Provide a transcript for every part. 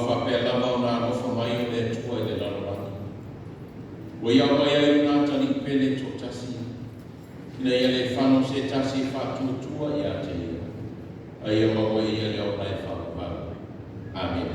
whapea lava o nā rofa mai o le tua i le lalawani. Wa ia mai ai nā tani pele tō tasi. Kina ia le whano se tasi whātuatua i a te ia. A ia maua ia le au nai whakapau. Amen.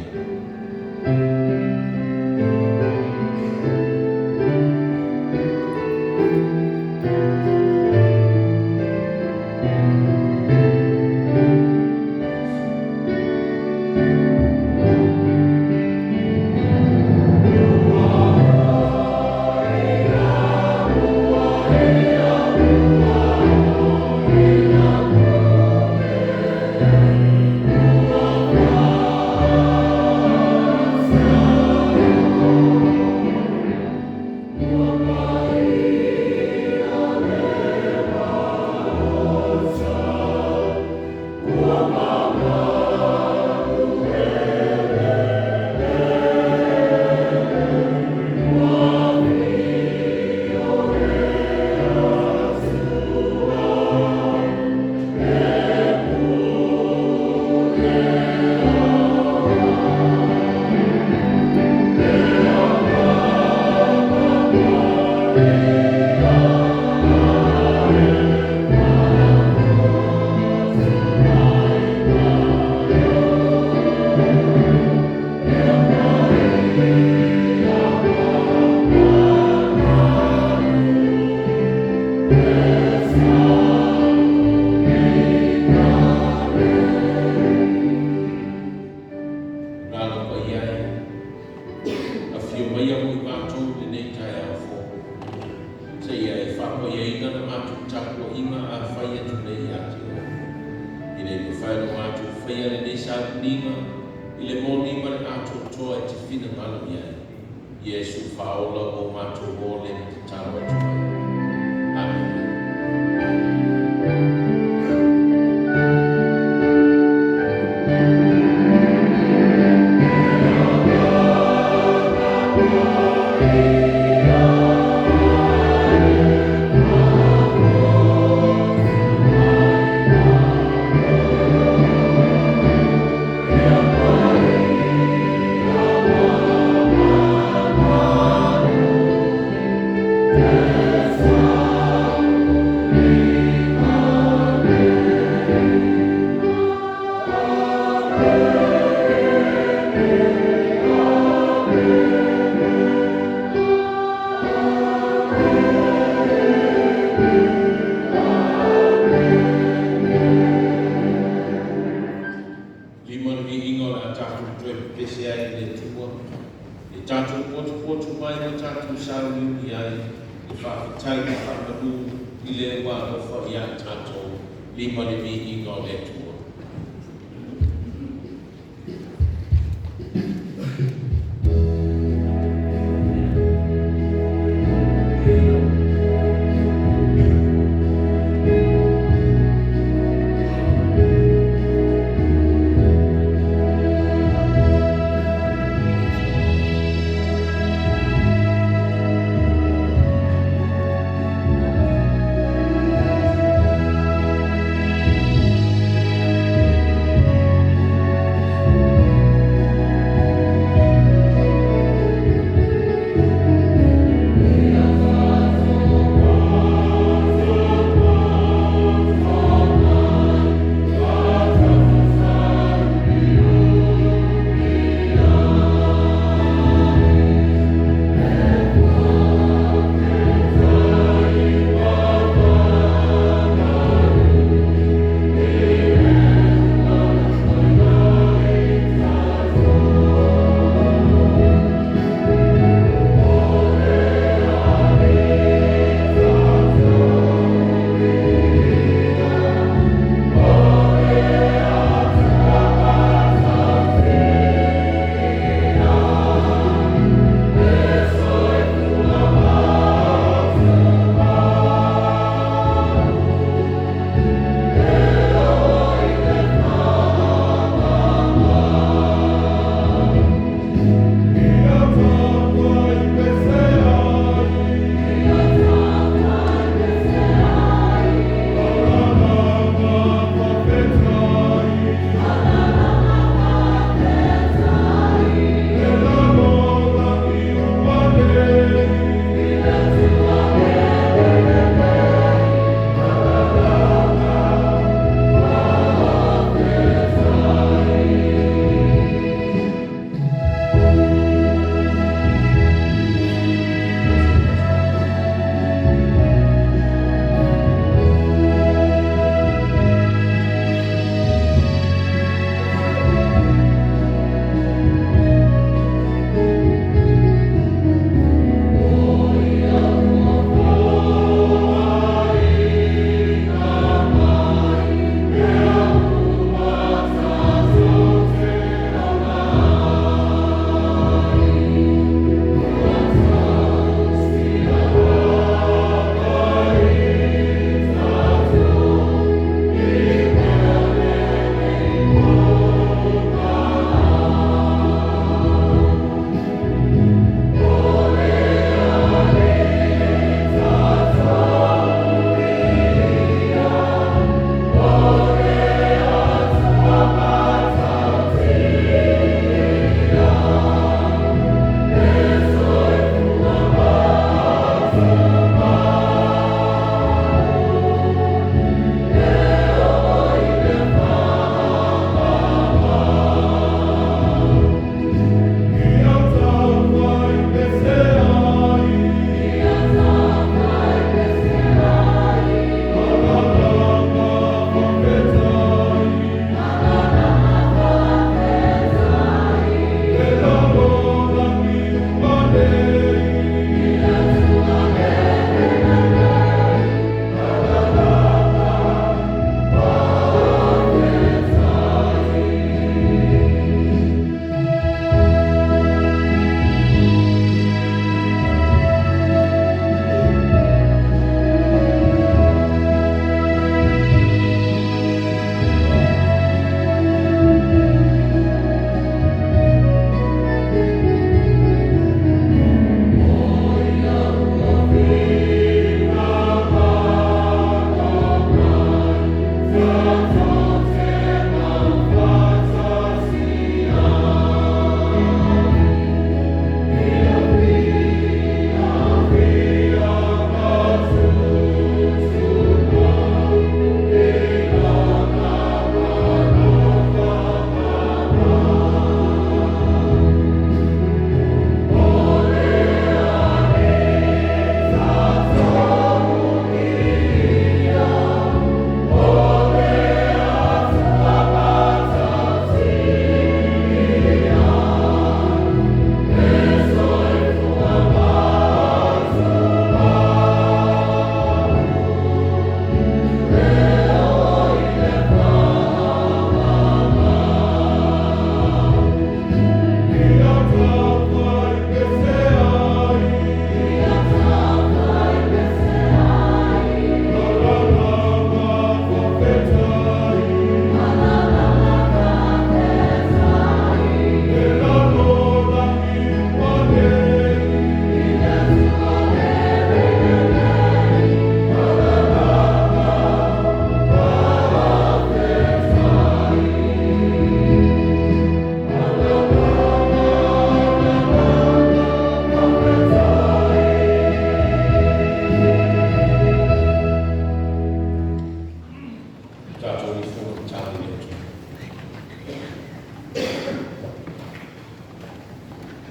tātou i whonga tāli e tū.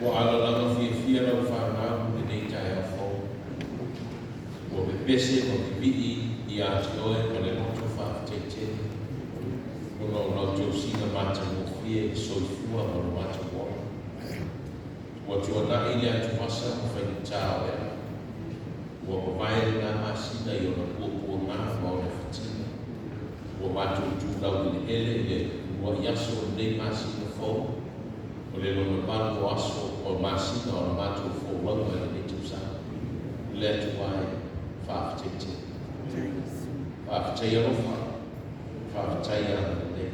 Wa ala langa fia rau whanau me nei tai a whau. Wa me pese wa me vii i ati oe ma le moto whaatetete. Una o nau tau sina mata mo fia i soifua ma lo mata wala. Wa tua na ili atu masa mo whaini tāo ea. Wa mawai na masina i ona kua ngā ma o le whatina. Wa matu tūrau i le ele i le ua iaso o nei masina whau. O le lona manu o aso o masina o na matu o whauanga i le tusa. Le atu ai whaafetete. Whaafetei arofa. Whaafetei ana le.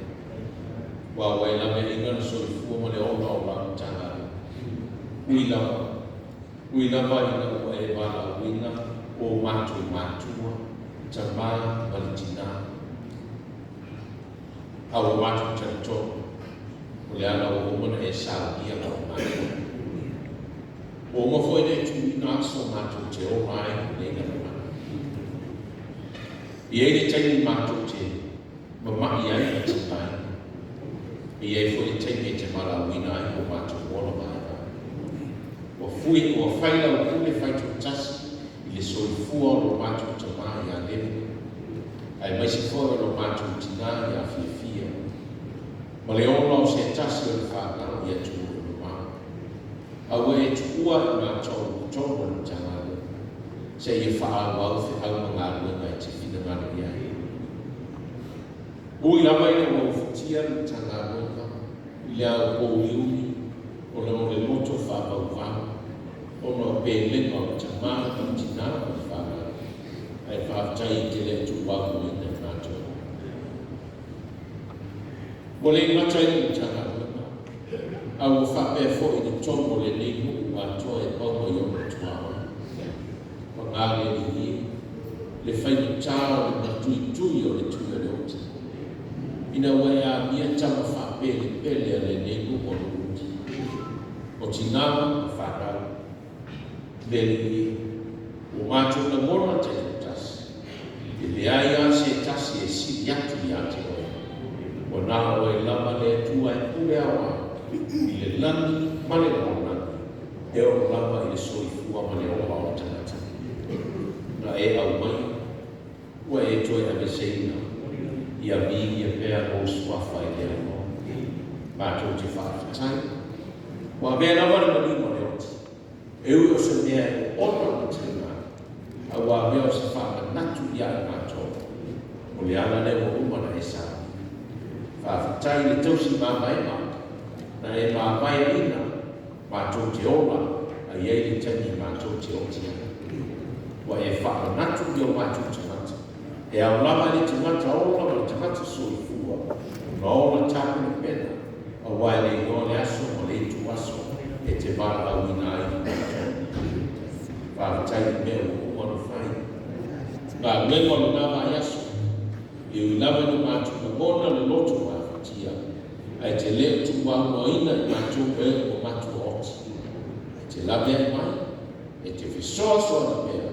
Wa wai lame ingana soifua ma le ola o lau tanga. Ui lama. Ui lama ina ua e wala uina o matu matua. Tama malitina. Awa matu tanto. O le ana o umana e saudia o matu. O ma foi ne tu na so matu te o mai le na mana. I e te matu te ma mai ai te mai. I e foi te te mala wina ai o matu wala mai. O fui o faila o kule fai tu tasi i le soifua o matu te mai a leve. Ai mai si fora o matu tina i a fia. Ma le ola o se tasi o le whanau i atu o le maa. Aua e tukua i ngā tōru na tangare. Se i e whaau au whi au ma ngā ruenga i te whina ngana i ai. Ui awa i o whitia na tangare i le au o iuni o le moto whāpau whāu. O no pēlenga o te maa o tina o le whanau. Ai whātai i te le tuwaku i te ngātou. Mo le ngata i ni tanga ruenga. Au whape fo i ni tongo le neimu ua toa e paumo i ono tuawa. Wa ngāre ni hi. Le whaini tāo le matui tui o le tui le oti. Ina wai a mia tama whape le pele a le neimu o le uti. O tingama a whanau. Le li o mātou na mora te tasi. I le aia se tasi e si atu i ate o. O nā o e lama le tua e kule awa i le lani male o lani. E o lama i le soifua male o awa tangata. Na e au mai, ua e toi a meseina i a mi i a pēr o swafa i le awa. Mātou te whaafatai. Wa mea lama le mani male o ti. E ui o se mea e ona na tina. A wa mea o se whaama natu i a mātou. O le ana le o umana e saa. Whaafatai le tausi māmai mā, na e māmai ina, mātou te ola, a iei le tani mātou te otia. Wa e whaanatu i o mātou te ngata. E au lama le te ngata ola, le te ngata soifua, na ola tāku le pena, a wai le ngō le aso, ma le tu aso, e te vara au ina ai. Whaafatai le mea o umanu whai. Ngā mea le ngā mai aso, i ui lama ni mātou na mona le loto mai. Ai te leo tu wangoina i matu e o matu oti. Te lawe ai mai, e te whisoa soa na mea,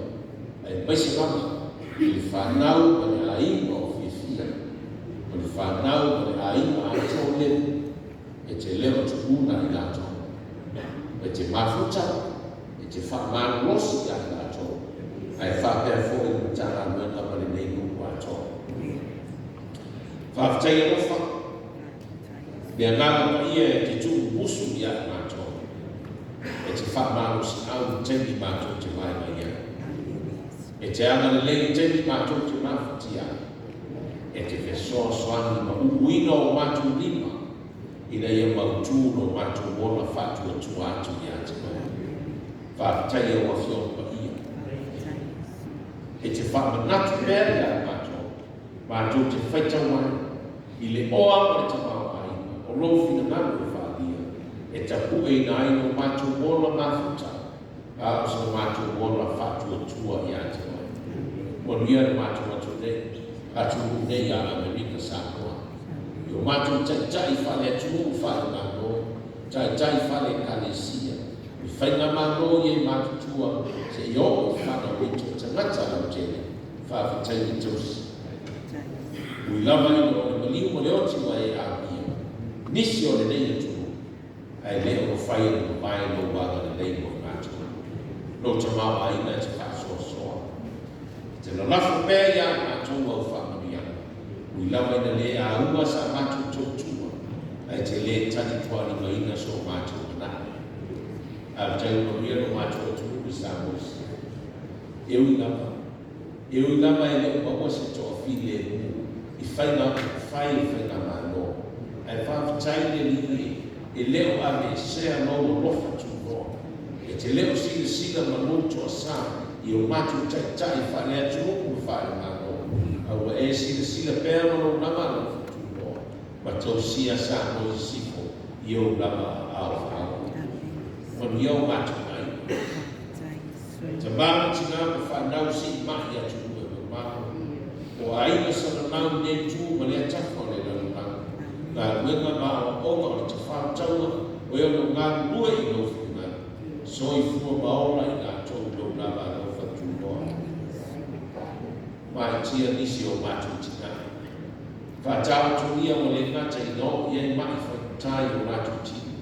ai maise lama, i le whanau ma le aima o whiwhia, o le whanau ma le aima a tō leo, e te leo tu una i lato, e te mafuta, e te whamanu losi i a lato, ai whapea fōi na tana mena ma le neimu a tō. Whaafatai arofa, mea ngāma ia e te tūku musu i a mātou. E te whamaro si au tendi mātou te mai mai ia. E te anga le lei tendi mātou te mawhati a. E te whesoa soani ma uina o mātou lima. Ina ia mautū no mātou wona whatua tu atu i a te mai. Whaafatai o whiona pa ia. E te whamanatu mea i a mātou. Mātou te whaitawai. I le oa ma te mau. Rofi na nanu e whaadia, e tapu e na aino mātou mōna māwhuta, a osa mātou mōna whatua tua i ate mai. Monia na mātou mātou nei, atu nei a Amerika Samoa. I o mātou tai whale atu whale mātou, tai whale kalesia. I whainga mātou i e mātou tua, se i o whana wito, ta ngata au tene, whaafatai i tausi. Ui lava i o le maliu mo le oti wa e a mia. Nisi o le nei atu. Ai leo o whai o mai no waga le nei mo ngātu. No te mawa ina te whaasoa soa. Te na lafo pēr ia ngātu au whamanu ia. Ui lava ina le a ua sa ngātu tōtua. Ai te le tani tuani ma ina so ngātu manana. Au te ua mia no ngātu atu i sa mosi. E ui lava. E ui lava e leo maua se toa while mu. I whainga whainga mano. Ai whawhitai le li e leo a me sea no rofa tu roa. E te leo sila manuto a sa i o matu tai whane atu umu whare mano. Au e sila pēra no nama rofa tu roa. Ma tau sia sa no i sifo i o nama au au. Manu iau matu mai. Te mana tina ka whanau si mahi atu umu mano. O aina sana nau ne tu ma le atako le lalunau. Ngā ruenga maa onga o te whātaua o eo no ngā rua i no whina. So i fua maola i ngā tōu lau nā mā no whatu noa. Mai tia nisi o mātu tina. Whātau tu ia o le ngata i no i ei mai whaitai o mātu tina.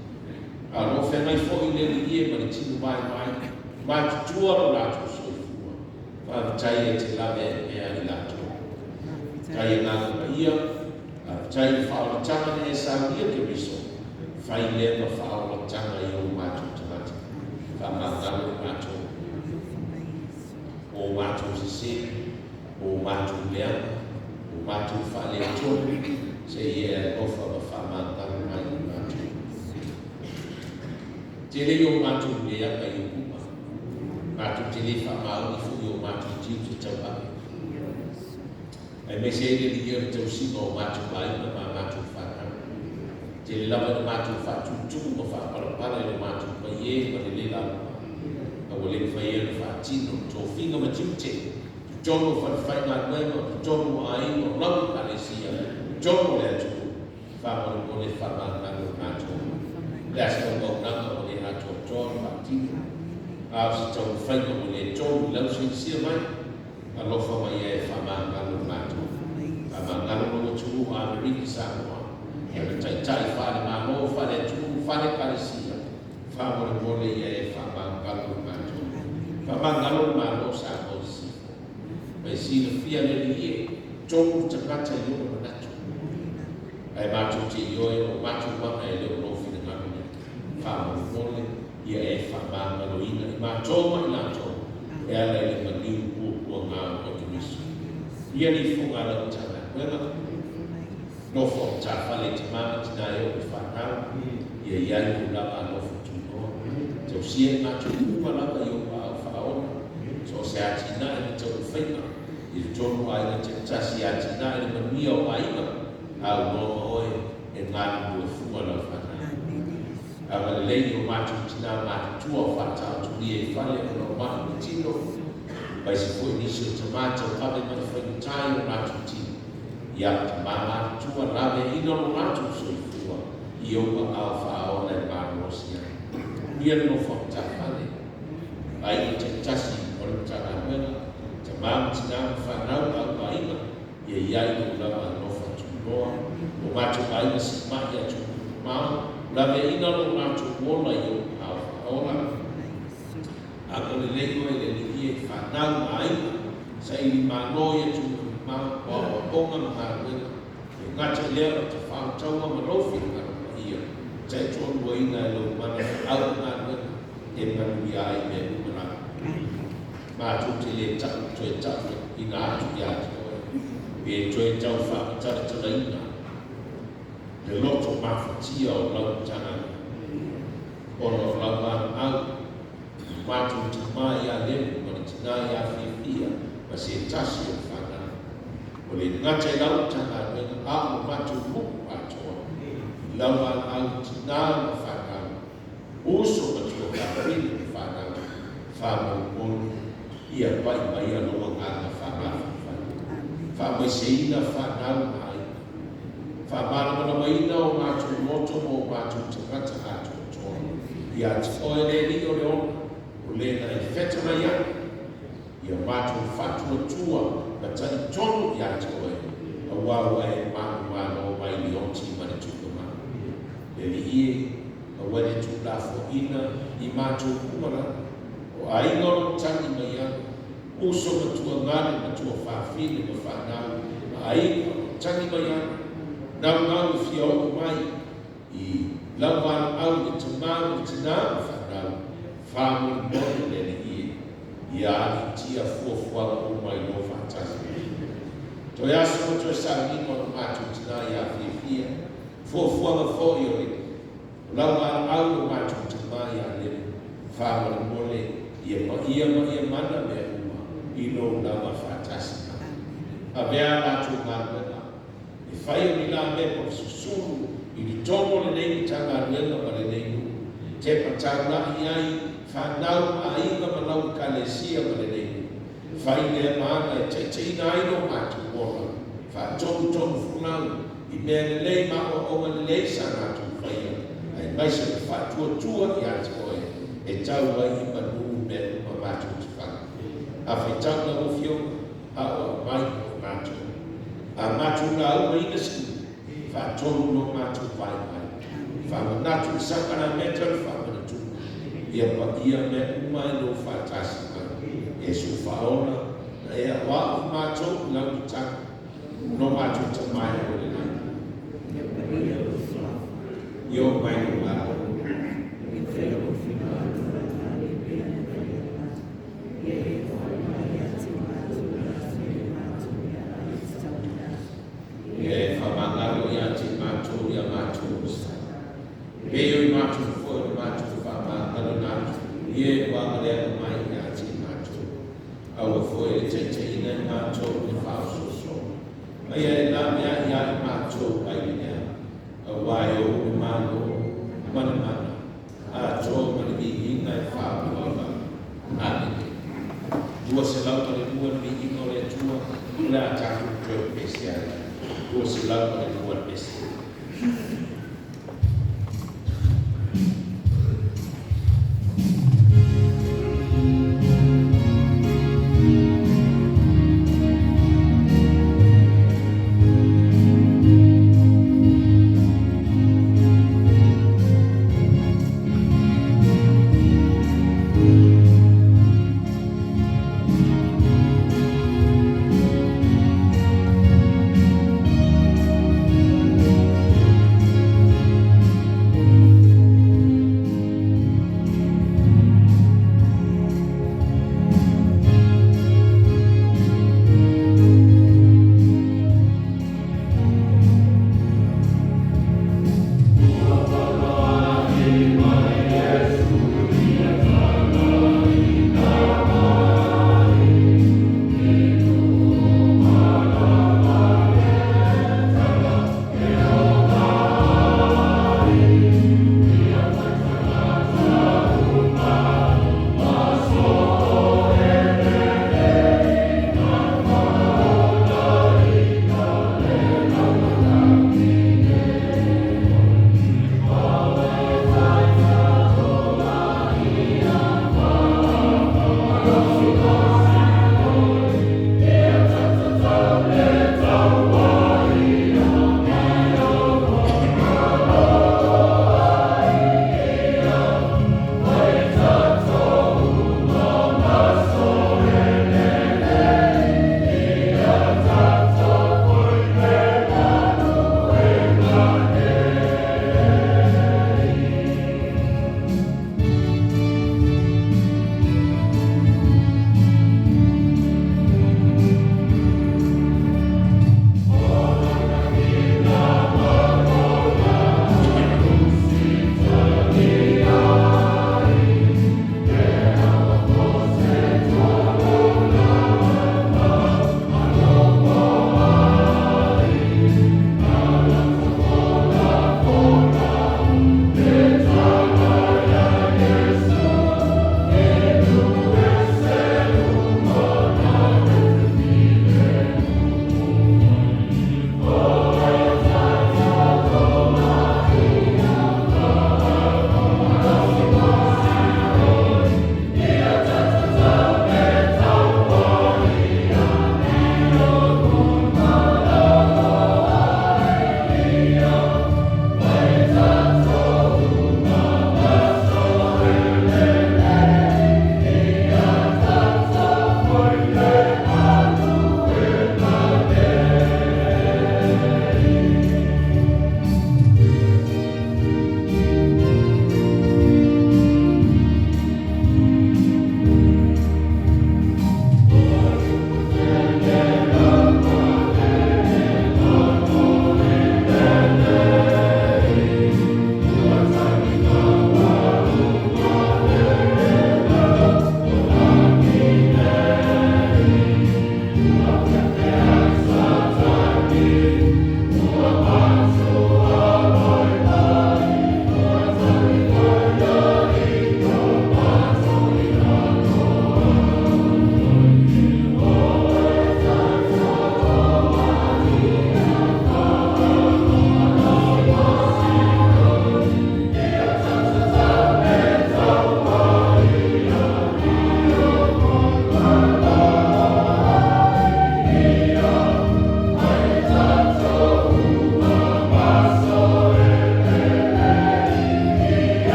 A no whenai fo i le li ie ma le tinu mai mai. Mātu tua o nātu so i fua. Whātai e te lawe e mea i nātu. Tai e ngā kua ia. Tai whaola tanga ne e sāwia ke miso. Whai lea ma whaola tanga i o mātou tamata. Whamangalo mātou. O mātou sise. O mātou leana. O mātou whale tonu. Se ia e ofa ma whamangalo mai i mātou. Te rei o mātou leana i o kuma. Mātou te le whamau i fui o mātou tiu te tauame. Ai me se ele li ia tau sima o mātou maima ma mātou whātau. Te le lava na mātou whātutu ma whāparapara e le mātou paie ma le le lava. A wale whaia na whātino tō whinga ma tiute. Tono whaiwhainga nuema, tono aino, lau paresia, tono le atu. Whāmanu o le whamangano mātou. Le asma maunanga o le ato tono whātino. A si tau whainga o le tono lau sia mai. Alofa mai e whamangalo mātou. Whamangalo no tū a Ameriki Samoa. E me tai whare māno, whare tū, whare paresia. Whamore mole e whamangalo mātou. Whamangalo māno Samoa sifo. Mai sina fia le li e, tōmu te kata i ono manatu. Ai mātou te ioe o mātou wanga e leo nofi na ngamene. Whamore mole e whamangalo ina. I mātou mai nātou. E ala e le maniu o ngā o te miso. Ia ni whunga lau tana kuera. No whong tā whale te mana tina e o te whanau. Ia iai o lava no whutu noa. Tau sia ngā tu uma lava i o au whaona. So se atina e ni tau whaina. I tonu aina te tasi atina e ni manuia o aina. Au noa oe e ngā nua whunga lau whanau. Awa le lei o mātu tina mātu tua whatau tuli e whale o no mātu tino. Pai se foi nisi o tamata o kawe mana whaimutai o mātu tino. Ia te mātu tua lawe ina no mātu so i fua. I oua au whaona e mātu osia. Ia no whakta whale. Ai o te tasi o le tana mena. Te mātu tina whanau au maina. Ia iai no lawa no whatu noa. O mātu maina si mahi atu mātu. Lawe ina no mātou wola i o au whaola. Ako le lego e le liki e whanau maina. Sa ili mano i atu mā wawa ponga mga wena. E ngata lea te whautaua manofi ngana ia. Tai tonu wa ina e lau mana au ngā wena. E manu i ai me umana. Mātou te le tau toe tau ina atu i atu oe. E toe tau whaatara tala ina. Le loto mawhatia o lau tana. Ono lau au. Mātou te mai a lemu, ma le tina i a whiawhia, ma se tasi o whana. O le ngata i lau tana, wenga a o mātou moku atoa. Lau au tina ma whana. Uso ma tua kāpini ma whana. Whama monu, ia pai mai a loa ngana whana. Whama se ina whana mai. Whamana mana maina o mātou moto mo mātou te rata atu o toa. Ia te oe le li o le ona, o le na i wheta mai ana. Ia mātou whatua tua, na tani tonu i ate oe. A wau e mano mai li onti mana tukuma. Ele ie a wale tu la fo ina I mātou kumara o ai ngoro tangi mai ana. Uso matua ngane matua whawhine ma whanau. Ma ai ngoro tangi mai ana. Nau ngau fia o mai I lauwana au I te mau I te nā ma whanau. Whamuri mone lene ie. Ia I tia fuafuanga o mai no whatasi. Toi aso mo toi sa nino no mātou tina ia whiawhia. Fuafuanga fo I ori. Lauwana au no mātou tina ia lene. Whamuri mone ia mana mea uma I no nama whatasi. A mea mātou ngāwena. E whai o ni la mea po susuru I ni tomo le nei tanga ruenga ma le nei nu. Te patana I ai whanau a inga manau kalesia ma le nei nu. Whai lea maana e te ina aino mātou mora. Whatomu funau I mea le lei maa o ma le lei sa mātou whaia. Ai maisa le whatua I ati oe. E tau ai I manu mea ma mātou te whanga. A whaitau na o fio a o mai o mātou. A mātou na au ina siku. Whatoru no mātou vai mai. Whamanatu sakana metal whamanatu. Ia pa ia me umai no whatasi mai. E su whaona na ea wau mātou lau I taka. No mātou ta mai o le nai. Io mai no lau. E whamangaro ia te mātou ia mātou usta. Peo I mātou fo I mātou whamangaro nātou. Ie wangarea mai ia te mātou. Aua fo e te ina I mātou I whaososo. Ai e nā mea ia I mātou ai nea. A wai o I māno mana. A tō mani mi inga I whaososo. Āneke. Dua se lau pare mua mi inga o le tua. Ula tātou tō pesiara. Dua se lau pare mua pesiara.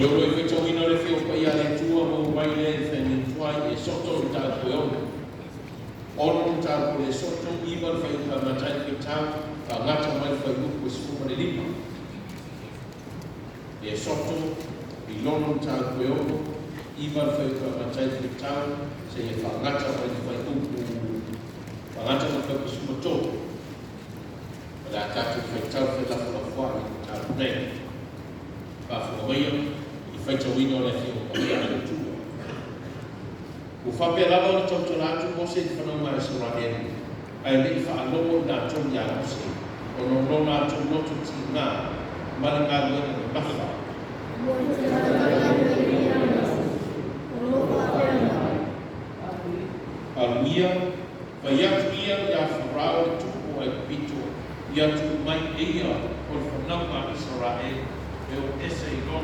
Olo e whetau ina le whio pa ia le tua mo mai le wheni tuai e soto i tāu koe ono. Ono i tāu koe le soto iwa le whai ka matai ki tāu ka ngata mai whai uku e sikupa le lima. E soto i lono i tāu koe ono iwa le whai ka matai ki tāu se e wha ngata mai whai uku wha ngata mai whai kusuma tō. Wala tātu whai tau whai lafu la whai i tāu nei. Whawhaia whaitawina o le whio ka mea le tua. Ko whapea lava o le tautara atu mo se te whanau mai sa rahenu. Ai lei whaalomo nā tonu ia ose. O no rona atu noto ti ngā. Mara ngā luena na mafa. Aluia, vai atu ia ia wharao le tupo ai pito. Ia tu mai eia o le whanau mai sa rahenu. Eu esse aí não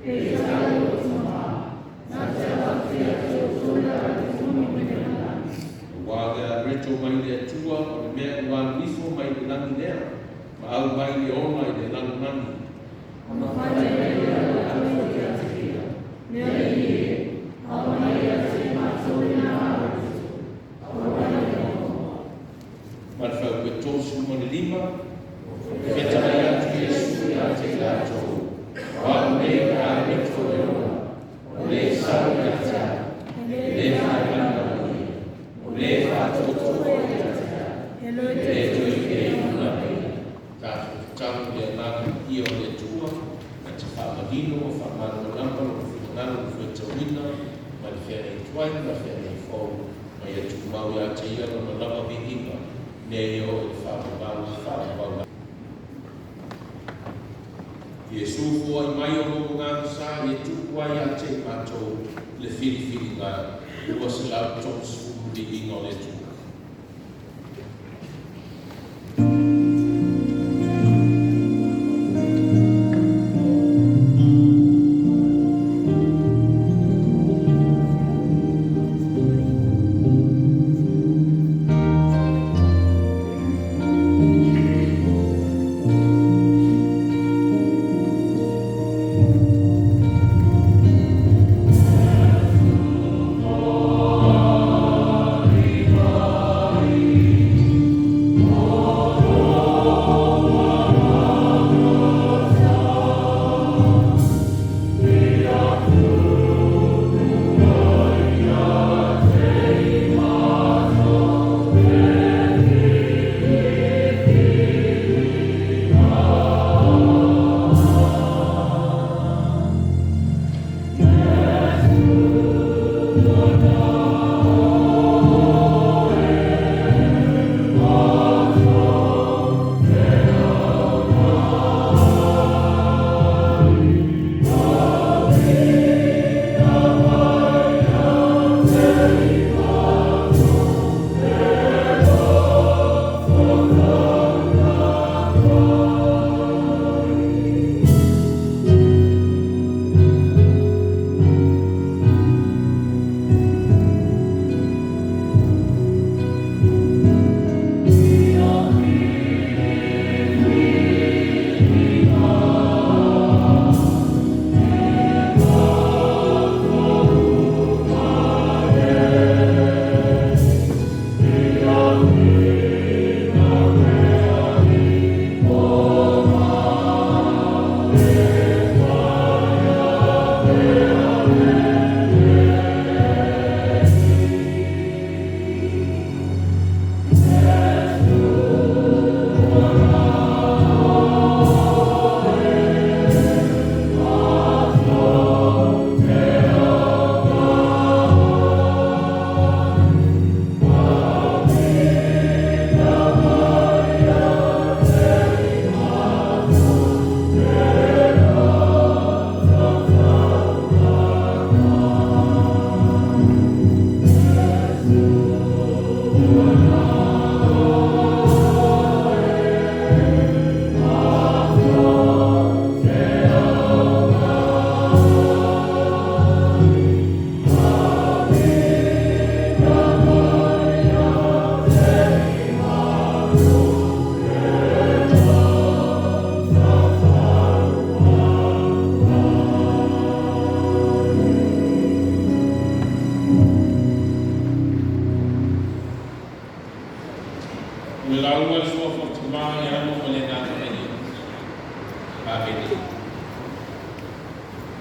e ona i le nanunani. Marfau pe tosu mo le lima, ke tai atu Yesu ia te latou, wa me ka mito e ona, o le sau ia te le whaelanga mai, o le whatoto ia te le tui ke una mai, tātou tātou le nāku ia o le tua, na te whamadino o whamaro lampa o whingaro o whetawina, ma le whea nei tuaina, na whea nei whau, mai atu mau ia te ia no na lama vihinga, nei o le whamabau. Yesu fua I mai o loko ngā sa, e tuku ai a te mātou le whiriwhiri ngā, ua se lau tōsu vihinga o le tuku.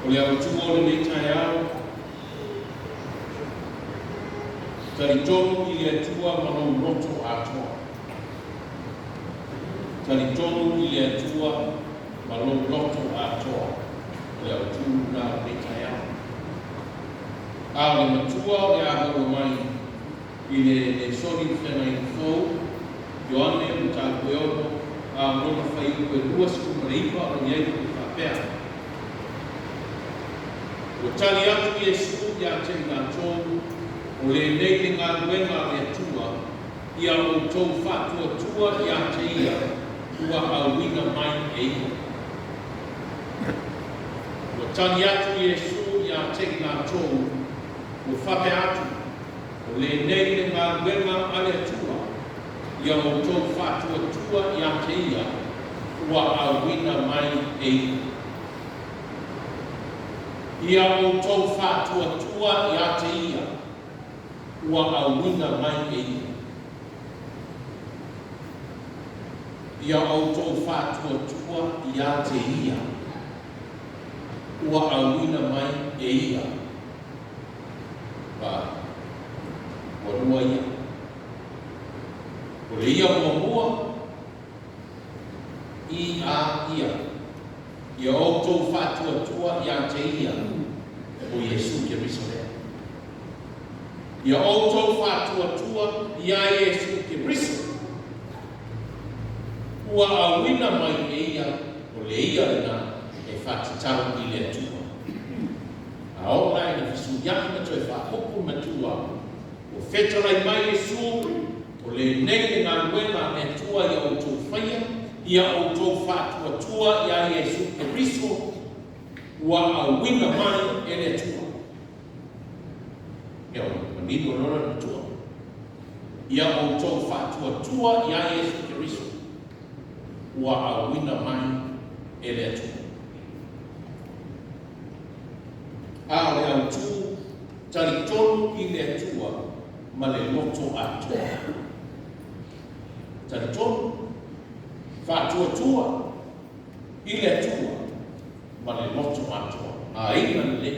O le au tumo le nei tai au. Tari tonu I le atua mano roto atoa. Tari tonu I le atua mano roto atoa. O le au tumo na nei tai au. A le matua o le aha o mai I le soni whena I fau. Ioane o tā koeono a mona whai koe rua siku mareipa o ni eiku I whapea. O tali atu Yesu ia te ngā tōu, o le nei te ngā ruenga le tua, ia o tōu whātua tua ia te ia, ua auina mai e ia. O tali atu Yesu ia te ngā tōu, o whape atu, o le nei te ngā ruenga le tua, ia o tōu whātua tua ia te ia, ua auina mai e ia outou fa'atuatua iā te ia ua auina mai e ia outou fa'atuatua iā te ia ua auina mai e ia ua rua ia o le ia muamua i a ia outou fa'atuatua iā te ia o Iesu Keriso lea. Ia outou fa'atuatua iā Iesu Keriso ua auina mai e ia o le ia lena e whātitau i le atua. A o lai na fisuiaki na toi whahopu matua o whetarai mai Iesu o le nei ngā luenga e tua i outou whaia ia outou fa'atuatua iā Iesu Keriso ua auina mai e le atua. Ia o manino lora na tua. Ia outou fa'atuatua iā Iesu Keriso ua auina mai e le atua. A le autu talitonu i le atua ma le loto atua. Talitonu fa'atuatua i le atua ma le loto atua. A ina le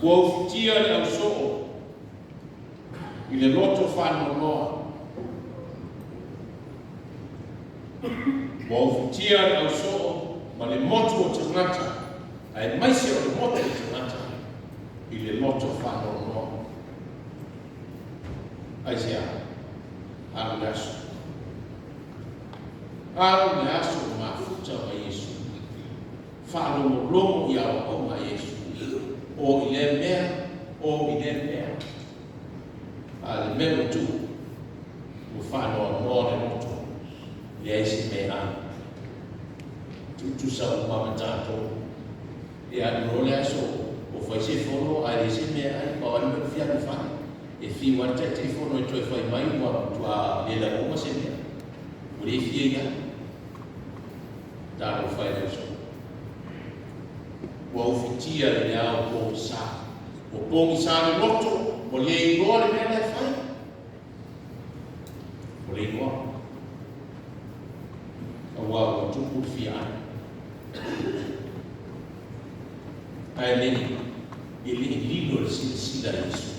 ua ufitia le auso'o i le loto fa'anoanoa. Ua ufitia le auso'o ma le motu o tangata, ai maise o le motu o tangata i le loto whanonoa. Ai sea, aru le aso. Aru le aso mafuta ma Iesu. Whalomo i au ma Iesu. O i le mea, o i le mea. A le mea tu, o whanonoa le motu. Le aisi mea tu sa uma matato e a role aso o foi se fono a rese me ai pa ai me fia fa e fi wa te fono e toi fai mai wa tua le la uma se me o le fia ia da lo fai aso o fitia le ao po sa le loto o le igore me le fai o le igore o tupu fia ai leni ele lilo le sila Yesu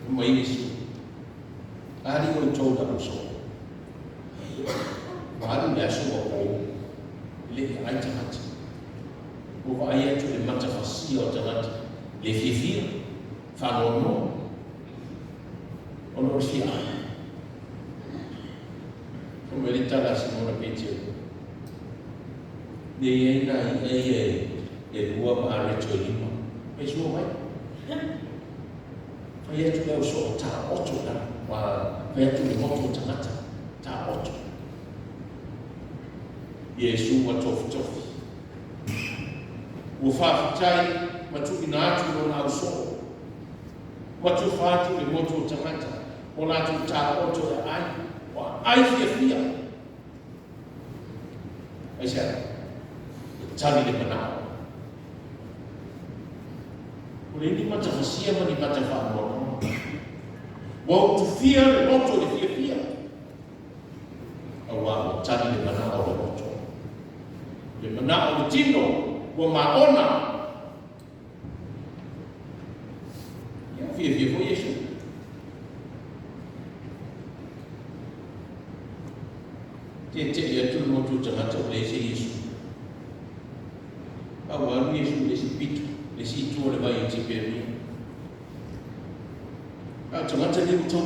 mai Yesu ali o toda o so ali le aso o le ai tamati o vai atu le mata fasia o tamati le fifia fa no ono fia come le tala Simona Petio de ina e rua ma reto lima e suo mai fai atu le so ta oto na wa fai atu le moto tamata ta oto Yesu wa tofu o fa fitai ma tu ina atu no na so ma tu fa atu le moto tamata o na tu ta oto e ai wa ai fia ai sia tali le manao o le ni mata fasia ma ni mata fa mo wa tu fia le loto le fia awa tali le manao le loto le manao le tino wa maona ya fia fo Yesu te ya tu mo tu tata le se Yesu awa Yesu le si pitu le si tu le vai ti per mi a tata le to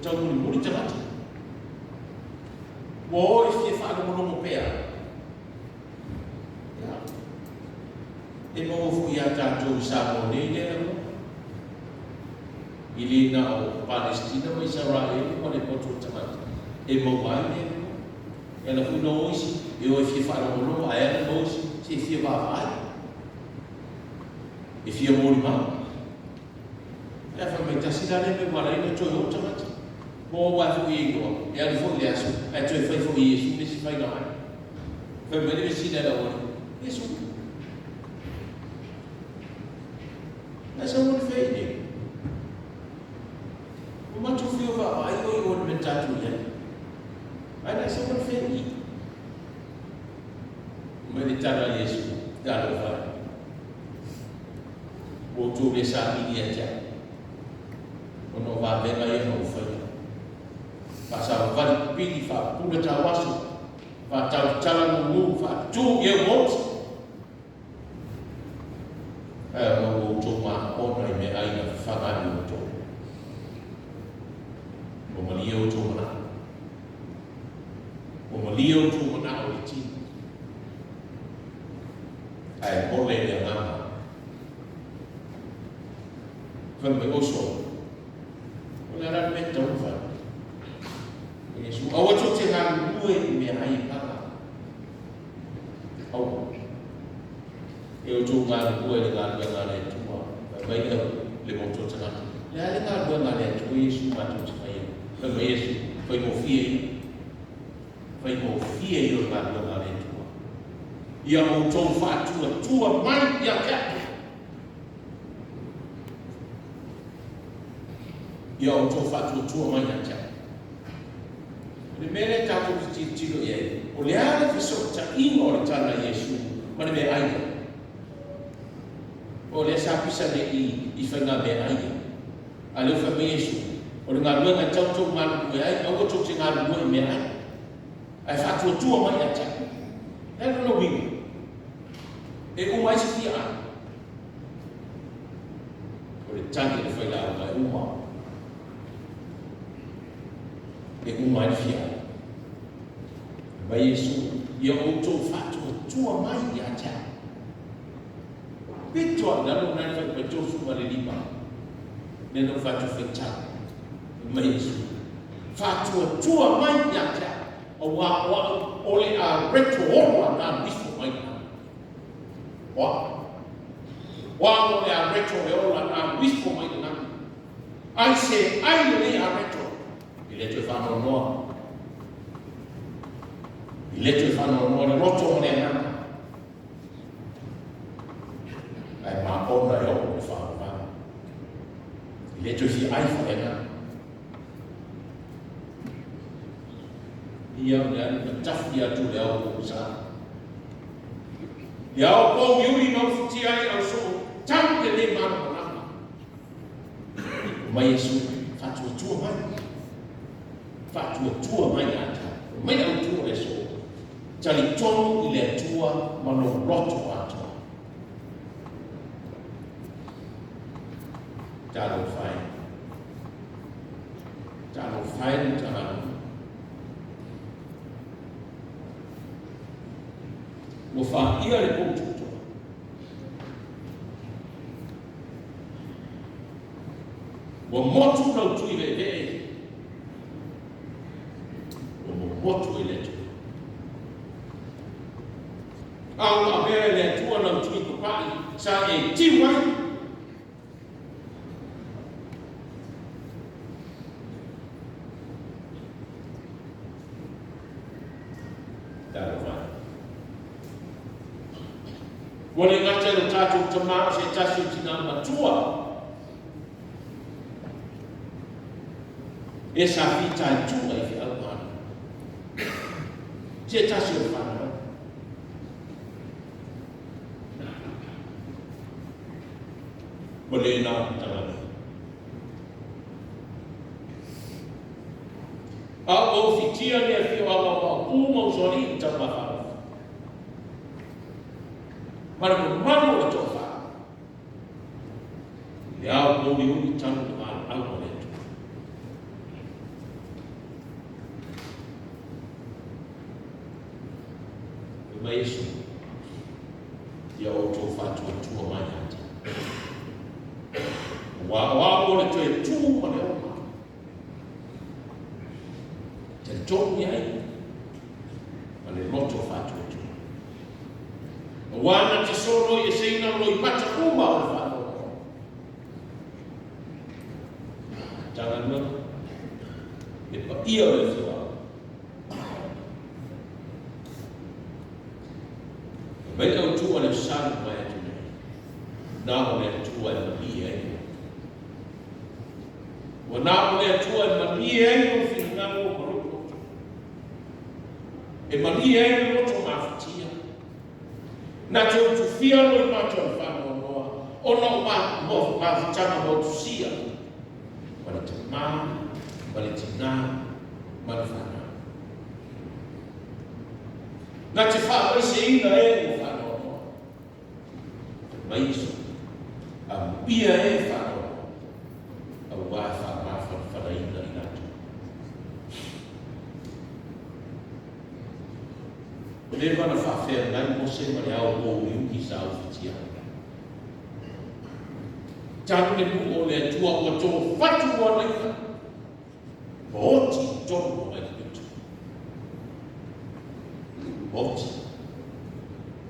muri tata wo e fi fa no mo pea ya e mo fu ya tanto sa mo ne le ili na o Palestina o Israel o le poto tamata e mo vai ne e la fu no isi e o fi fa no a era no si fi va vai e fi mo ma kasira le me wala ina toi o tangata. Mo wa fu i go. E ali fu le aso. E toi fai fu i Yesu, nisi fai na ai. Fai me le sina la wani. Yesu. Nasa wani fai ne. Umatu fio va ai o i wani mentatu ya. Ai nasa wani fai ni. Umani tana Yesu. Dalo vai. O tu le sa ni dia ja. Ono va venga ia no fai. Pasal vai pili fa pula tawasu. Fa tau tala no fa tu ye wot. O tu ma ona me ai na fa ga ni to. O mali o tu na. O mali o tu na o ti. Ai ole le ngama. Van me oso. Ona ra me tau fa. Yesu awa tu te ngam due me ai paka. Au. E o tu ngam due le ngam le tua. Vai le mo tu tanga. Le ale ngam due ngam le tu Yesu ma tu te fai. Van me Yesu fai mo fie. Fai mo fie yo ngam le tua. Ia mo tu fa tua mai ia ka. Ia o tō whātua tua mai a tia. Le mele tātou ki tiro e, o le ale whiso ta ingo o le tāna Yesu, mane me aia. O le sa pisa ne i whainga me aia. A leo wha me Yesu, o le ngā ruenga tautou manu me aia, au tō te ngā ruenga me aia. Ai whātua tua mai a tia. E no wingi. E o mai se fia a. O le tangi le whaila o mai umau. E umai fia. Mai Yesu, ia o tō whātua tua mai i a tia. Pitoa, nano nai whai pa tō suma le lima. Neno whātua whetau. Mai Yesu. Whātua tua mai i a tia. O wā ole a reto orwa nā bifo mai nā. Wā. Wā ole a reto orwa nā bifo mai nā. Ai se ai le a reto. I le tue whanau noa. I le tue whanau noa le roto o le nana. Ai mā ona e opo le whanau nana. I le tue fi aifa le nana. Ia le ane na tafi atu le au o sa. Ia au pō miuri nau futi ai au so tau le le mana o nana. Mai Yesu, whatua tua mai. Whātua tua mai ata. Mai au tua e so. Tali tonu i le tua mano roto atua. Talo whai. Talo whai ni tānu. Mo wha ia le pōtuto. Mo motu nau tui vei. Motu e le tu. Au a mea le tua nau tui kupai, sa e tiwai. Tāra vai. Wale ngata le tātou tamau se tasi tina matua. E sa fita e tua i fi au mana. Se tasi o whanau. Wale nā tāngana. A o fitia ne fi o awa pūma usori i tama whanau. Maramu manu o tō whanau. Le au pōri uni tanu te whanau au o leto. Mai Yesu, ia o tō whātua tua mai ata. Wā ole tō e tū mane o mā. Te tōni ai, mane roto whātua tua. Wāna te soro i e seina lo i pata uma o le whātua. tangan e pa ia o e whua. Mai au tua le sāna mai atu nei. Nā o le tua e mali e. Wa nā o le tua e mali e o whingaro o maroto. E mali e o roto mawhitia. Nā te o tu whiano i mātua i whānau noa. O nā o mawhitanga mo tu sia. Wale te mā, wale te nā, wale whānau. Nā te whāwai se ina e o whānau noa. Te maiso. A pia e whānau noa. A wā whānau whanaina i nātu. Le mana whawhea ngai mo se mare au o miuki sa au whitia. Tānu le mu o le tua o tō whatu o nei. Oti tonu o mai kutu. Oti.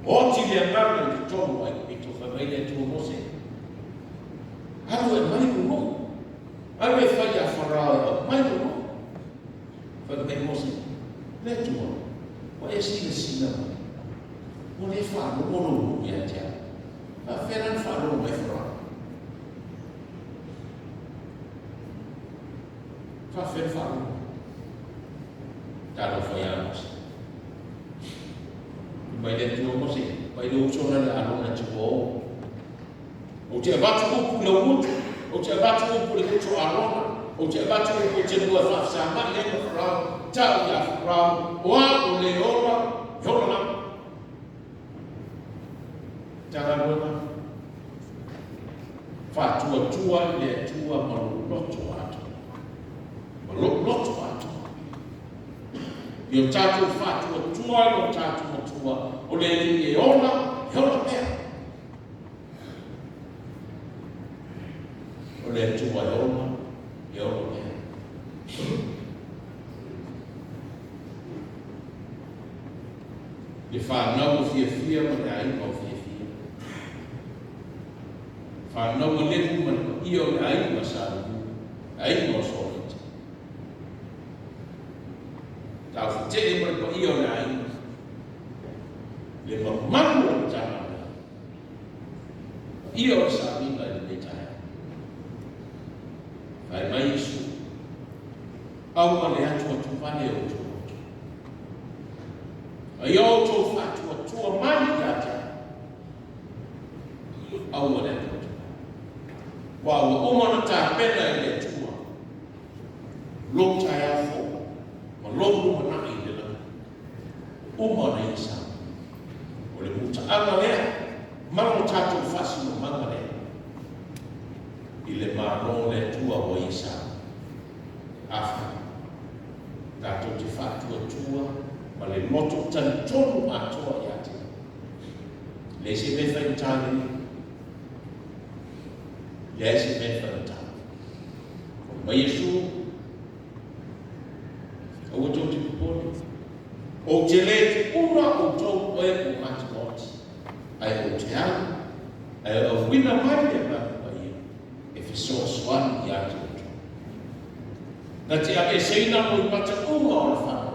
Oti le ngana ki tonu o mai kutu. Whamai le tua no se. Haru e mai kuno. Haru e whai a wharao mai kuno. Whamai mo se. Le tua. O e sina o le whāno ono ia tea. A wheran whāno mai whara. Whawhen whāno. Tāno whai amos. Mai le tua mose. Mai le utona le anona te o. O te abatu upu le utu. O te abatu upu le utu anona. O te abatu upu te lua whawsama le wharao. Tau ia wharao. Oa o le ora. Yona. Tanga rona. Whatua tua le tua maruloto atu. Maruloto atu. Io tātou whatua tua no tātou tua. O le e ona, yona mea. O le tua yona, yona mea. Le whanau fia ma le aima o fia. Whanau o lehu ma le ia o le aima sāruhu. Aima o sōrita. Tau whitere ma le ia o le aima. Le mamanu o le tāna. Ia o le sāringa le metai. Whai mai isu. Au ma le atu atu pane o tu. Ai o tō whatua tua mai gata. Au ma le atu. Wa umana tā pena i le tua. Lok tai a fō. Ma lomu mana i le lana. Umana i sa. O le muta anga lea. Mano tātou whasi no manga lea. I le mano le tua o i sa. Awha. Tātou te whatua tua. Ma le moto tani tonu atoa i ate. Le se me whai tāne. Le se me whai tāne. Ma Yesu, o tō te kupone. O te le te una o tō oe o mati moti. Ai o te ala. Ai o wina mai e mati mai. E fisoa swani i ate o tō. Na te ake seina mo i mata unga o le whana.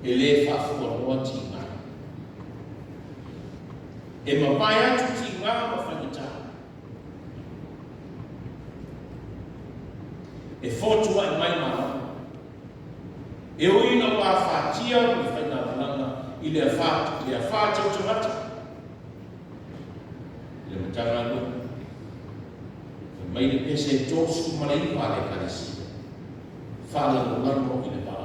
E le whafua roa ti ngā. E mawai atu ti ngā ma whanita. E whotua e mai mara. E oina wā whātia i whaina ranga i lea whātia o te mata. I le matanga no. E mai le pese tōsu marai wāle karesi. Whāle o lano i le wā.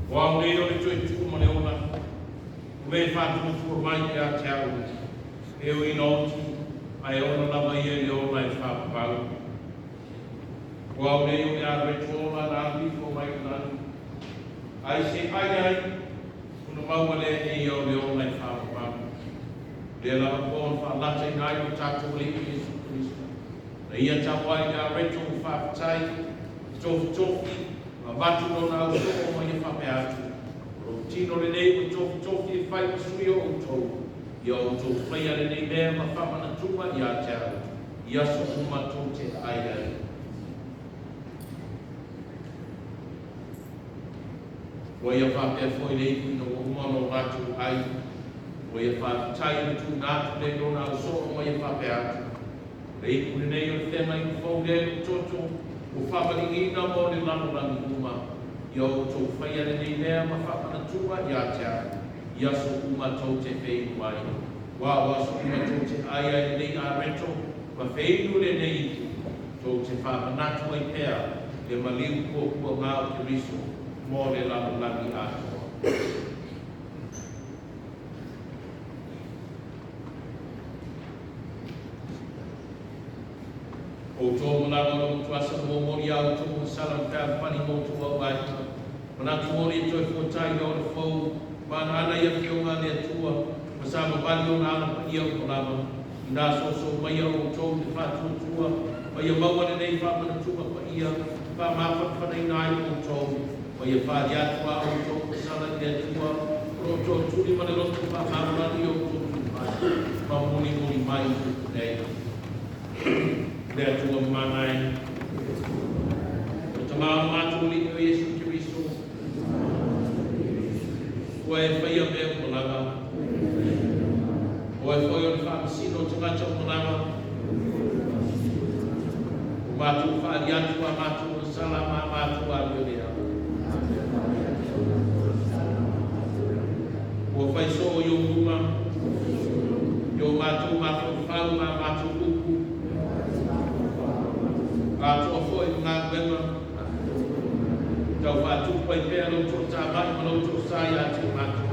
Wa leo le tui tu mo le ona. Me fa tu tu mai ya tau. E o inoti ai ona lava ia le ona e fa pau. Wa leo ya retrola na li ko mai na. Ai se ai no mau le e o le ona e fa pau. Le la ko fa la te nai o tatu le Yesu Kristo. Na ia tawai ya retro fa tai. Tofi Vatu no na o so mo ye fa pe atu. O tino le nei o tofi fai o sui o to. Ia o to fai ale nei mea ma fa mana tuma ia te au. Ia so kuma to te ai ai. Wa ia fa pe foi nei no uma no vatu ai. Wa ia fa tai no tu na tu le no na o so mo ye fa pe atu. Rei ku nei o te mai fo de toto. O whamaringa mo le lano rangi uma. Ia o tō whaiare nei mea ma whapana tua ia te au. Ia so uma tau te whei wai. Wa so uma tau te ai ai nei a reto. Ma whei nure nei tau te whapanatu ai pēr. Le maliu kua ngā o te riso. Mō le lano rangi a toa. O tō manawa no tuasa mō mori au tō salam kā pani mō tō au ai. Mana tō mori tō i fōtai o le fōu. Mana ana ia whionga lea tua. Masama bali o nā ana pa ia o kolama. I nā so mai o tō te whātua tua. Mai a maua nei whāmana tua pa ia. Wha mawhawhanei nai o tō. Mai a whāri atua o tō sala lea tua. Ro tō tūri mana loto wha mawani o tō tūpai. Ma moni mai o nei. Lea tua manai. O te maa mātua li o Yesu Kiriso. O e whaia mea o lava. O e whai o le whaamasino o te ngata o lava. O mātua whaari atua, mātua o sala, mātua a leo. O whai so o ionguma. Yo mātua whau, mātua uku. Atua foi ngā wema. Tau whātu pai pēr o tō tā mai mana o tō sāi a te mātua.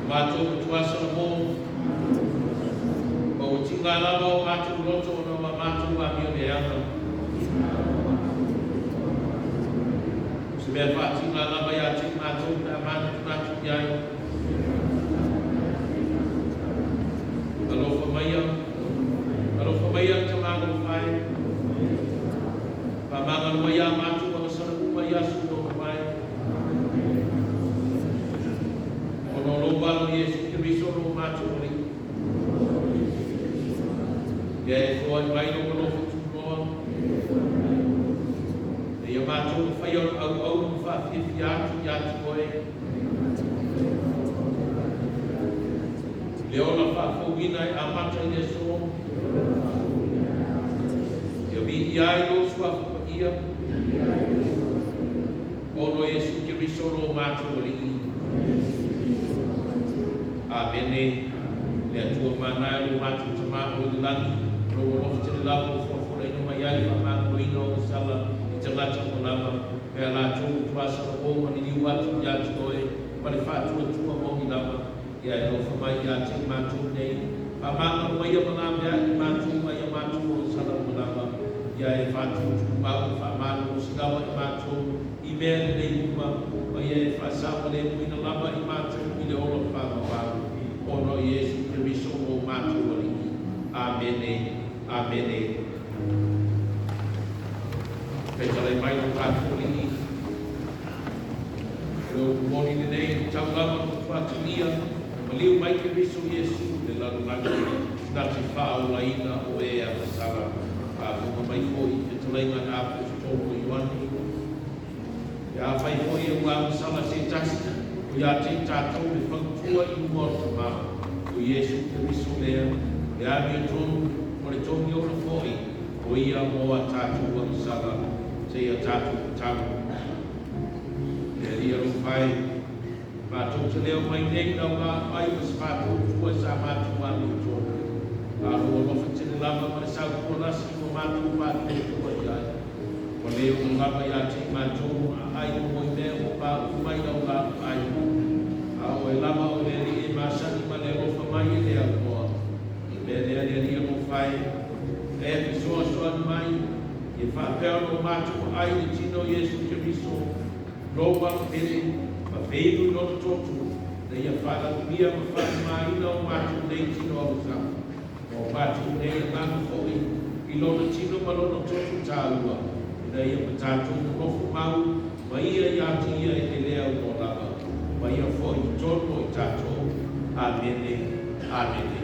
Mātua o tuasa na mō. O tinga lava o mātua roto o nō mātua a mio me ana. Se mea whātinga lava i a te mātua na mātua iai. Alofa mai am. Alofa mai am te māngu whai. Pa māngu mai am mātu o sana kuma i asu o mai. O no loba o Yesu Kiriso o mātu o li. Ia e fōi mai no alofa tūroa. E ia mātu o whai au whawhiwhi atu i atu koe. Leona whawhauina a mata i so. Ia mi i ai lo sua whaia. Ono Yesu Kiriso ro mātua li. Amene. Lea tua mana lo mātua te mātua i langi. Ro orofu te lawa o whawhora ino mai ai wha mātua ino o sala i te lata o lama. Pea la tōu tuasa o hōma ni liu atu i atu koe. Pare whātua tua mōmi lama. Ia e lofa mai i a te mātua nei. Pa mātua mai a mana mea i mātua mai a mātua o sala o lama. Ia e whātua tu mau wha mātua o sigawa i mātua. I mea le nei uma. Ia e whāsawa le muina lama i mātua i le ora whāmawau. Ono Yesu Kiriso o mātua li. Amene. Amene. Pētare mai o mātua li. Lo moni nei tau lama o tuatunia. Maliu mai ke riso Yesu le lalo lagi na te whao laina o e a sara a kuma mai hoi e te leinga na apu tōko i wani. Ia whai hoi e ua sala se tasi o ia te tātou me whangtua i mua o mao o Yesu ke riso lea e a mi o tonu o le tongi o le hoi o ia moa tātou a sara te ia tātou tātou. E ria rupai Mātou te leo mai nei nau ngā ai was mātou tua sa mātou anu tōna. Aro o lofa tene lama ma le sau kua nasi o mātou mātou tua i ai. leo ngapa ya te matou ai mo me o pa mai o la ai a o lama o le e masani ma le o fa mai le a ko le le mo fai e so mai e fa pe o matou ai le tino Yesu Cristo loba ele pa peidu no totu le ia fa la mia ma fa mai no matou le tino o sa o matou le ma ko i lona tino ma lona totu tāua na ia matatu kofu mau ma ia ti ia e lea o lava ma ia fo i tono i tato amene amene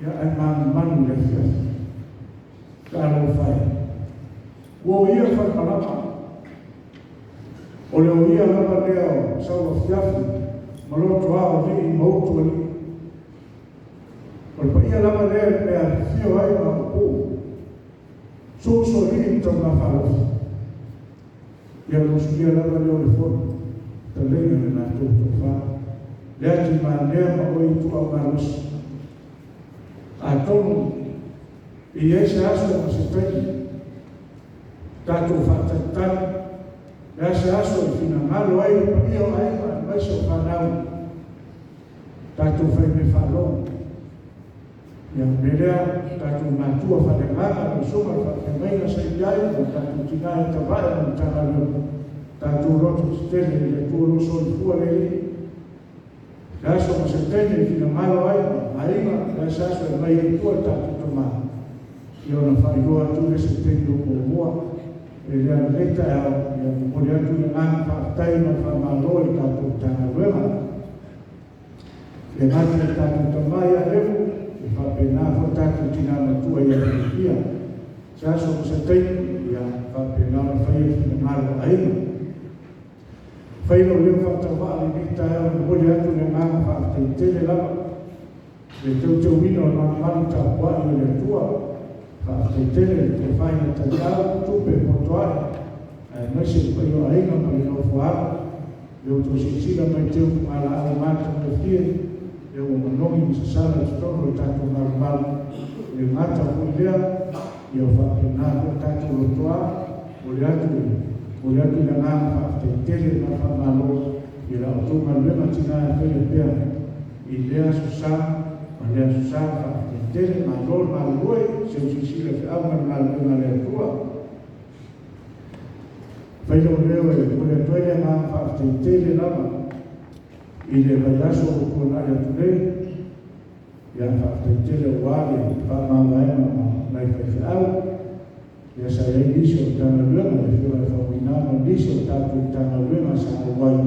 ia ai manu le fia ka lo fai wo ia fa kalama o le o ia lava lea o sau a fiafi ma loto a o li mautu ali o le pa ia lava lea me a fio ai ma o pu so li tau na falofi ia lo suia lava lea o le fono ta lenga le na toto fa le ati ma lea ma o i tu au marosi a tonu i ese aso ma se tani tatou whaatatani le ase aso i fina malo ai le pania o ai ma mai se o whanau tatou whai me whalong ia melea tatou matua whanenganga le suma whakengaina sa i ai ma tatou tingai tawai ma tanga leo tatou roto stele le tuolo so i fua le i le aso ma se tani i fina malo ai ma ainga le ase aso i mai i tua tatou tamā ia ona whairoa tu le se tani o mua e lea leta e au ia mori atu le ngana whaatai ma whamalo i tātou tanga ruema le ngati le tātou tamai a levu e whapena fo tātou tina matua i a Filipia se aso mo se teini ia whapena ma whai e fina ngaro aina whaino leo whatawaa le nita e au mori atu le ngana whaatai tele lava le tau wino na manu tāpua i le atua whaatetele te whaina tatau tupe motoare mai se paio ainga ma le no fuara leo to sisila mai teu ala ala mata me fie leo manongi mi sasala tono i tato marumaru le mata fuilea ia whaapena ko tato lotoa o le atu le ngana whaatetele na whamalo i la otoma lema tina e pele pea i lea susana ma lea susana tele ma lor ma loi se usisila fe au ma le atua failo leo e kule toile ma fa tele lama i le vayaso ko na ya tule ya fa tele wale fa ma ma mai fa au ya sa le diso tana lema le fio fa wina no diso tana lema sa wai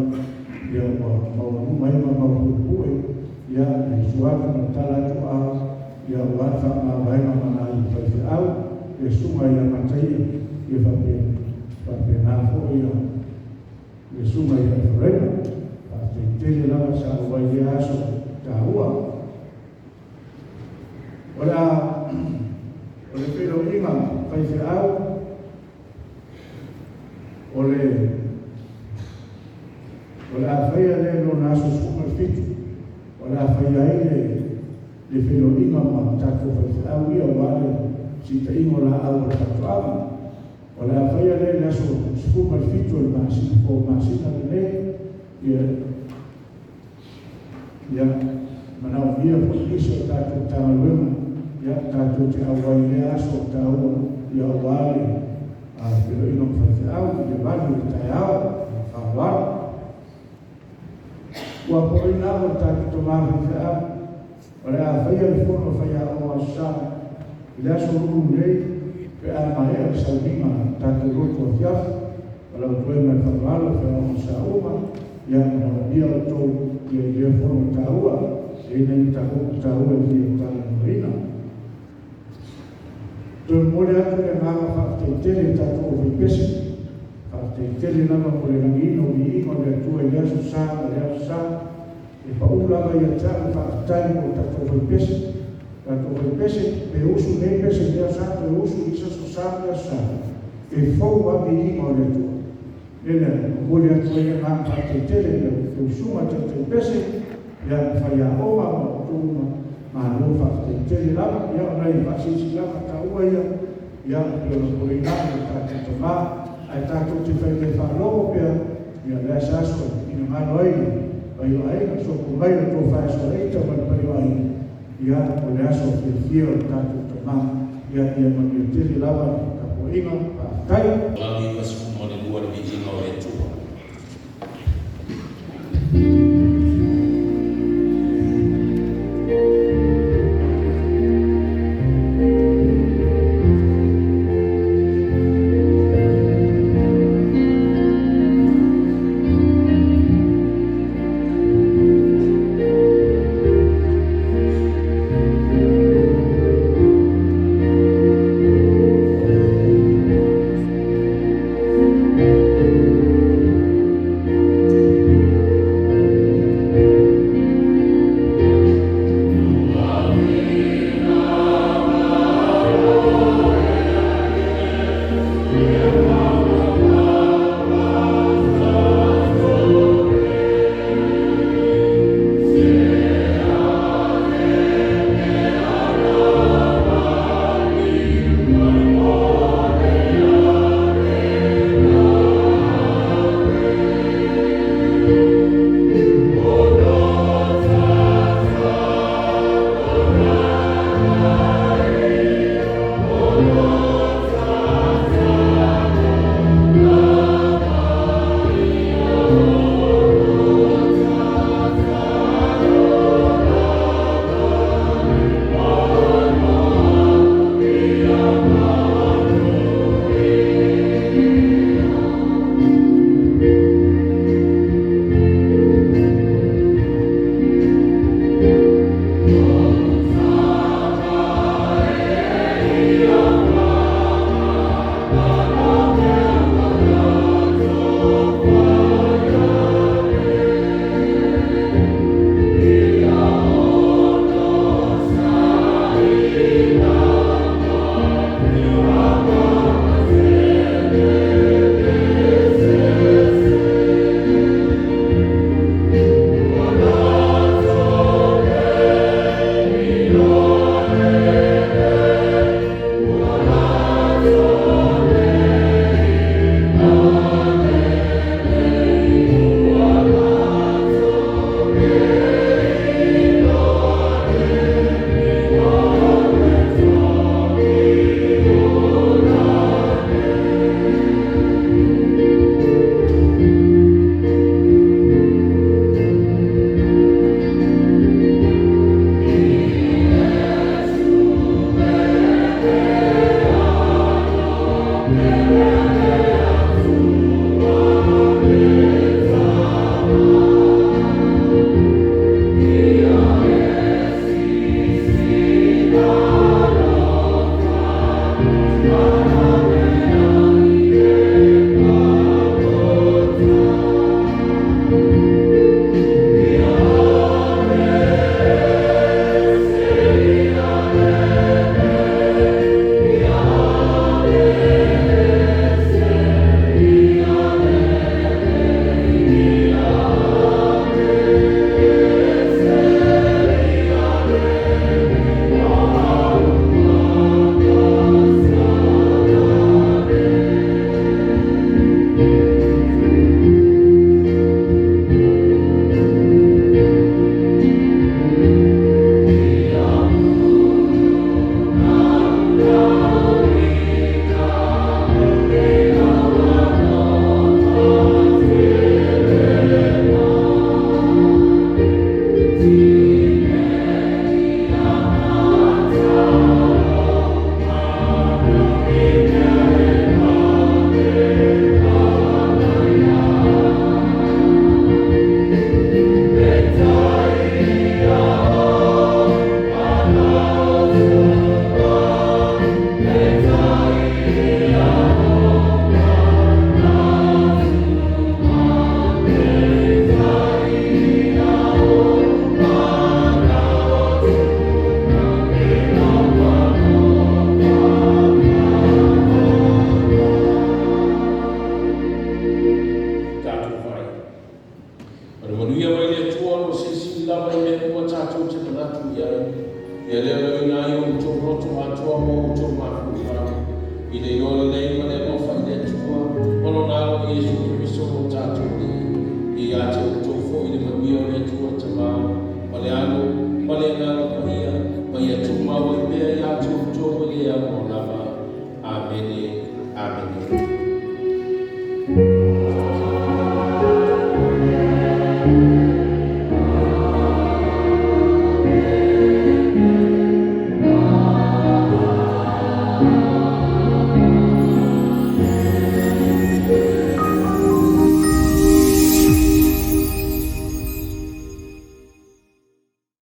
ya ma mai ma ku ya le suaka no tala tu a ia wata ma vai ma mana i whaifi au e sunga ia matai i whape nā fo ia e sunga ia whareima whape tele lawa sa o vai ia aso tā ua o le pero inga whaifi au o le a whaia le no naso sunga fitu o le a whaia ele le felo inga ma tato au ia wale si ta ingo la au la tato ama o la whaia le naso spuma fitu el masina po masina le ia manao mia po iso tato tau lema ia tato te awai le aso tau ia wale a felo inga ma au ia wale le tai au whawara ua po ina o tato tomahi au ora a whaia le fono whaia o a sa i aso ruru rei pe a maea sa lima tātou roto a fiafu wala o tue mai whakawala whaia o sa oma ia na ia o tau ia fono tāua e nani tāua i ia tāna marina tue mole atu le ngāma whaateitele tātou o whipese whaateitele nama mo le rangino i ingo le atua i aso sa le aso sa e paula vai a tau whaatai mo tato hoi pese pe usu nei pese lea santo e usu isa so santo sa e fau a mi ingo le tua ele mole atu e ngā whaatetele e usuma tato pese ia whai a oma mo tuma ma lo whaatetele lama ia o nei whaasisi lama taua ia pe o koi nāma tato tamā ai tato te whai me whaalogo pia ia lea saso ina ngāno aina pai o aina so ko mai o tō whae so reita mai pai o aina ia o le aso ke fia o tātou tamā ia mani o tele lava ka po inga pa tai Lagi masuk mole luar biji no le tua ia leo ina yo to roto atua mo to mafufa ile yo le ma le ofa le tua ono na Yesu Kristo o tatu i ate